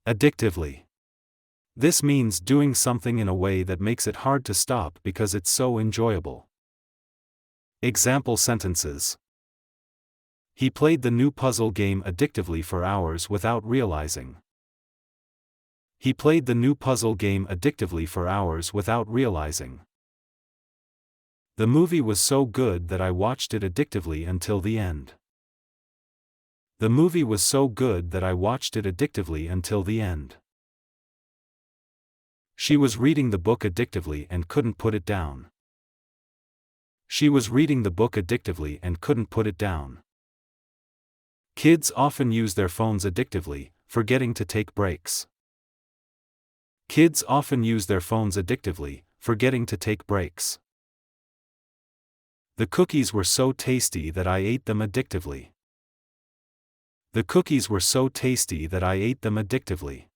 Addictively. This means doing something in a way that makes it hard to stop because it's so enjoyable. Example sentences. He played the new puzzle game addictively for hours without realizing. He played the new puzzle game addictively for hours without realizing. The movie was so good that I watched it addictively until the end. The movie was so good that I watched it addictively until the end. She was reading the book addictively and couldn't put it down. She was reading the book addictively and couldn't put it down. Kids often use their phones addictively, forgetting to take breaks. Kids often use their phones addictively, forgetting to take breaks. The cookies were so tasty that I ate them addictively. The cookies were so tasty that I ate them addictively.